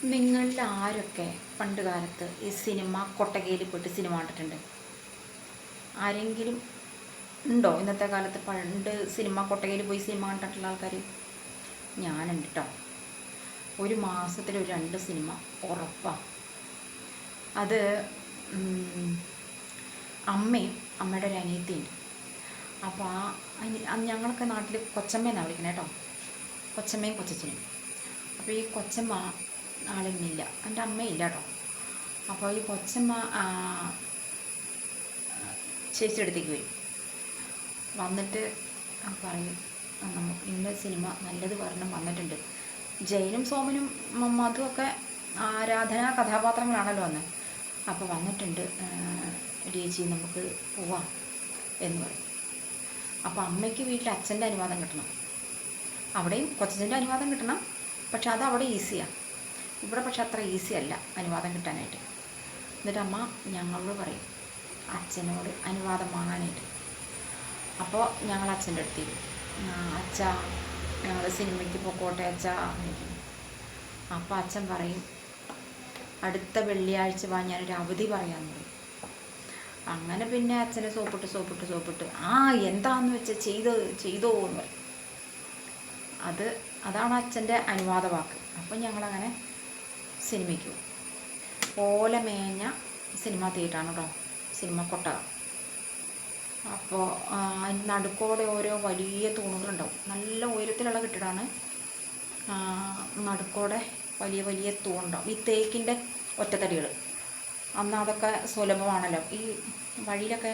നിങ്ങളിൽ ആരൊക്കെ പണ്ട് കാലത്ത് ഈ സിനിമ കൊട്ടകയിൽ പോയിട്ട് സിനിമ കണ്ടിട്ടുണ്ട്? ആരെങ്കിലും ഉണ്ടോ ഇന്നത്തെ കാലത്ത് പണ്ട് സിനിമ കൊട്ടകയിൽ പോയി സിനിമ കണ്ടിട്ടുള്ള ആൾക്കാർ? ഞാനുണ്ട് കേട്ടോ. ഒരു മാസത്തിൽ ഒരു 2 സിനിമ ഉറപ്പാണ്. അത് അമ്മയും അമ്മയുടെ ഒരു അനിയത്തിയുണ്ട്. അപ്പോൾ ഞങ്ങളൊക്കെ നാട്ടിൽ കൊച്ചമ്മയെന്നാണ് വിളിക്കണേ കേട്ടോ. കൊച്ചമ്മയും കൊച്ചച്ഛനും. അപ്പോൾ ഈ കൊച്ചമ്മ ആളിന്നില്ല, എൻ്റെ അമ്മയില്ല കേട്ടോ. അപ്പോൾ ഈ കൊച്ചമ്മ ചേച്ചിയുടെ അടുത്തേക്ക് വരും. വന്നിട്ട് പറയും, നമുക്ക് ഇന്ന സിനിമ നല്ലത് പറഞ്ഞും വന്നിട്ടുണ്ട്. ജയനും സോമനും മധുവൊക്കെ ആരാധനാ കഥാപാത്രങ്ങളാണല്ലോ അന്ന്. അപ്പോൾ വന്നിട്ടുണ്ട് ചേച്ചി, നമുക്ക് പോവാം എന്ന് പറയും. അപ്പോൾ അമ്മയ്ക്ക് വീട്ടിൽ അച്ഛൻ്റെ അനുവാദം കിട്ടണം, അവിടെയും കൊച്ചച്ഛൻ്റെ അനുവാദം കിട്ടണം. പക്ഷെ അത് അവിടെ ഈസിയാണ്, ഇവിടെ പക്ഷെ അത്ര ഈസി അല്ല അനുവാദം കിട്ടാനായിട്ട്. എന്നിട്ട് അമ്മ ഞങ്ങളോട് പറയും അച്ഛനോട് അനുവാദം വാങ്ങാനായിട്ട്. അപ്പോൾ ഞങ്ങൾ അച്ഛൻ്റെ അടുത്തേക്ക്, അച്ഛാ ഞങ്ങൾ സിനിമയ്ക്ക് പോയിക്കോട്ടെ അച്ഛാ. അപ്പോൾ അച്ഛൻ പറയും, അടുത്ത വെള്ളിയാഴ്ച വാ, ഞാനൊരു അവധി പറയാമെന്ന് പറയും. അങ്ങനെ പിന്നെ അച്ഛനെ സോപ്പിട്ട് എന്താന്ന് വെച്ചാൽ ചെയ്തോ എന്ന് പറയും. അതാണ് അച്ഛൻ്റെ അനുവാദ വാക്ക്. അപ്പം ഞങ്ങളങ്ങനെ സിനിമയ്ക്ക് പോകും. ഓലമേഞ്ഞ സിനിമ തിയേറ്ററാണ് കേട്ടോ, സിനിമ കൊട്ടക. അപ്പോൾ അതിന് നടുക്കോടെ ഓരോ വലിയ തൂണുകളുണ്ടാവും. നല്ല ഉയരത്തിലുള്ള കെട്ടിടമാണ്. നടുക്കോടെ വലിയ വലിയ തൂണുണ്ടാവും. ഈ തേക്കിൻ്റെ ഒറ്റത്തടികൾ, അന്ന് അതൊക്കെ സുലഭമാണല്ലോ. ഈ വഴിയിലൊക്കെ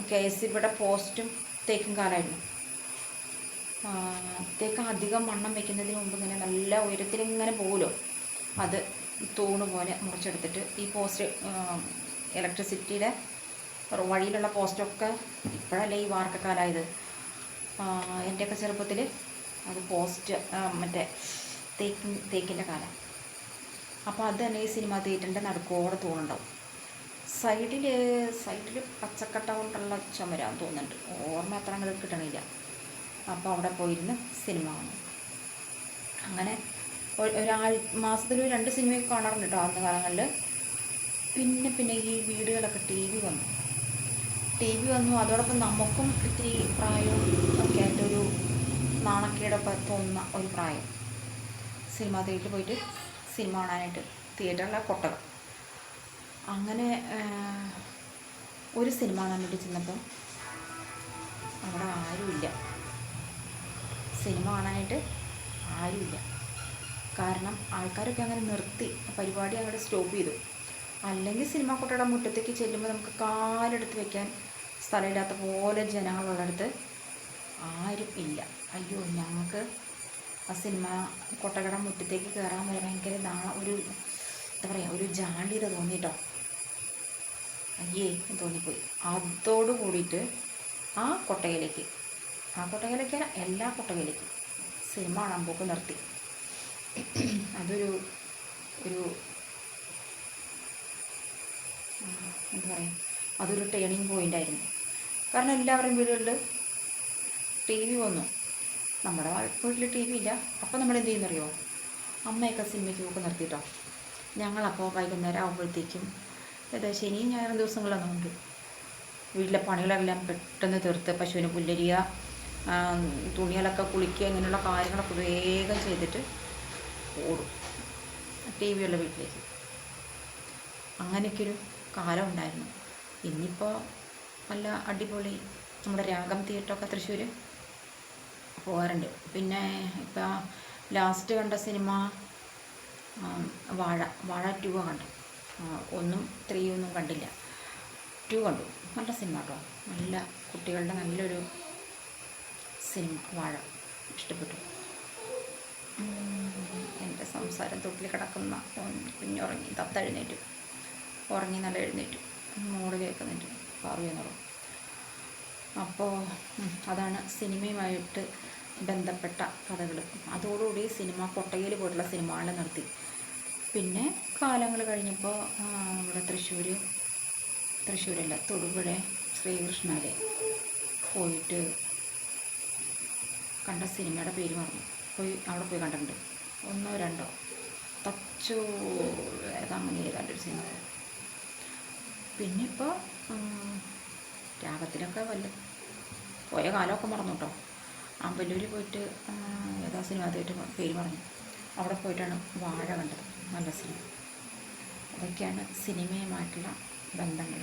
KSBയുടെ പോസ്റ്റും തേക്കും കാലമായിരുന്നു. തേക്ക് അധികം വണ്ണം വയ്ക്കുന്നതിന് മുമ്പ് ഇങ്ങനെ നല്ല ഉയരത്തിൽ ഇങ്ങനെ പോകുമല്ലോ, അത് തൂണ് പോലെ മുറിച്ചെടുത്തിട്ട് ഈ പോസ്റ്റ്, ഇലക്ട്രിസിറ്റിയുടെ വഴിയിലുള്ള പോസ്റ്റൊക്കെ ഇപ്പോഴല്ലേ ഈ വാർക്കക്കാലായത്. എൻ്റെയൊക്കെ ചെറുപ്പത്തിൽ അത് പോസ്റ്റ് മറ്റേ തേക്കിൻ്റെ കാലം. അപ്പോൾ അത് തന്നെ ഈ സിനിമ തിയേറ്ററിൻ്റെ നടുക്കോടെ തൂണുണ്ടാവും. സൈഡിൽ പച്ചക്കട്ട കൊണ്ടുള്ള ചുമരാന്ന് തോന്നുന്നുണ്ട്, ഓർമ്മ അത്ര അങ്ങോട്ട് കിട്ടണില്ല. അപ്പോൾ അവിടെ പോയിരുന്ന് സിനിമ കാണും. അങ്ങനെ മാസത്തിൽ 2 സിനിമയൊക്കെ കാണാറുണ്ട് കേട്ടോ അന്ന് കാലങ്ങളിൽ. പിന്നെ ഈ വീടുകളൊക്കെ ടി വി വന്നു. അതോടൊപ്പം നമുക്കും ഇത്തിരി പ്രായവും ഒക്കെ ആയിട്ടൊരു നാണക്കേടൊക്കെ തോന്നുന്ന ഒരു പ്രായം. സിനിമ തിയേറ്ററിൽ പോയിട്ട് സിനിമ കാണാനായിട്ട്, തിയേറ്ററിലെ കൊട്ടക. അങ്ങനെ ഒരു സിനിമ കാണാൻ വേണ്ടി ചെന്നപ്പം അവിടെ ആരുമില്ല, സിനിമ കാണാനായിട്ട് ആരുമില്ല. കാരണം ആൾക്കാരൊക്കെ അങ്ങനെ നിർത്തി, പരിപാടി അങ്ങോട്ട് സ്റ്റോപ്പ് ചെയ്തു. അല്ലെങ്കിൽ സിനിമ കൊട്ടയുടെ മുറ്റത്തേക്ക് ചെല്ലുമ്പോൾ നമുക്ക് കാലെടുത്ത് വയ്ക്കാൻ സ്ഥലമില്ലാത്ത പോലെ ജനങ്ങളുള്ളിടത്ത് ആരും ഇല്ല. അയ്യോ, ഞങ്ങൾക്ക് ആ സിനിമ കൊട്ടകയുടെ മുറ്റത്തേക്ക് കയറാൻ വരെ ഭയങ്കര എന്താ പറയുക, ഒരു ജാള്യത തോന്നിട്ടോ. അയ്യേ തോന്നിപ്പോയി. അതോട് കൂടിയിട്ട് ആ കൊട്ടകയിലേക്ക് എല്ലാ കൊട്ടകയിലേക്കും സിനിമ കാണാൻ പോക്ക് നിർത്തി. അതൊരു എന്താ പറയുക, അതൊരു ടേണിങ് പോയിൻ്റായിരുന്നു. കാരണം എല്ലാവരുടെയും വീടുകളിൽ TV വന്നു. നമ്മുടെ വീട്ടിൽ TV ഇല്ല. അപ്പോൾ നമ്മൾ എന്ത് ചെയ്യുന്നറിയോ, അമ്മയൊക്കെ സിനിമയ്ക്ക് പോക്ക് നിർത്തിയിട്ടോ. ഞങ്ങളപ്പോൾ വൈകുന്നേരം ആകുമ്പോഴത്തേക്കും, ശനിയും ഞായറും ദിവസങ്ങളൊന്നും ഉണ്ട്, വീട്ടിലെ പണികളെല്ലാം പെട്ടെന്ന് തീർത്ത് പശുവിന് പുല്ലരിയുക, തുണികളൊക്കെ കുളിക്കുക, ഇങ്ങനെയുള്ള കാര്യങ്ങളൊക്കെ വേഗം ചെയ്തിട്ട് ഓടും TV ഉള്ള വീട്ടിലേക്ക്. അങ്ങനെയൊക്കെയൊരു കാലം ഉണ്ടായിരുന്നു. ഇന്നിപ്പോൾ നല്ല അടിപൊളി നമ്മുടെ രാഗം തിയേറ്ററൊക്കെ തൃശ്ശൂർ പോകാറുണ്ട്. പിന്നെ ഇപ്പോൾ ലാസ്റ്റ് കണ്ട സിനിമ വാഴ 2 കണ്ടു. 1ഉം 3 കണ്ടില്ല, 2 കണ്ടു. നല്ല സിനിമ കേട്ടോ, നല്ല കുട്ടികളുടെ നല്ലൊരു സിനിമ. വാഴ ഇഷ്ടപ്പെട്ടു. എൻ്റെ സംസാരം തൊട്ടിൽ കിടക്കുന്ന കുഞ്ഞുറങ്ങി, ഉറങ്ങി നല്ല എഴുന്നേറ്റു, മോള് കേൾക്കുന്നുണ്ട്, പറയുന്നുള്ളൂ. അപ്പോൾ അതാണ് സിനിമയുമായിട്ട് ബന്ധപ്പെട്ട കഥകൾ. അതോടുകൂടി സിനിമ കൊട്ടകയിൽ പോയിട്ടുള്ള സിനിമകൾ നിർത്തി. പിന്നെ കാലങ്ങൾ കഴിഞ്ഞപ്പോൾ ഇവിടെ തൃശ്ശൂരല്ല, തൊടുപുഴ ശ്രീകൃഷ്ണയിൽ പോയിട്ട് കണ്ട സിനിമയുടെ പേര് പറഞ്ഞു. അവിടെ പോയി കണ്ടിട്ടുണ്ട്, 1 2 തച്ചു അങ്ങനെ ഏതാണ്ടൊരു സിനിമ. പിന്നെ ഇപ്പോൾ രാഗത്തിലൊക്കെ പോയ കാലമൊക്കെ മറന്നു കേട്ടോ. അമ്പലൂർ പോയിട്ട് ഏതാ സിനിമ അതായിട്ട് പേര് പറഞ്ഞു, അവിടെ പോയിട്ടാണ് വാഴ കണ്ടത്. നല്ല സിനിമ. അതൊക്കെയാണ് സിനിമയുമായിട്ടുള്ള ബന്ധങ്ങൾ.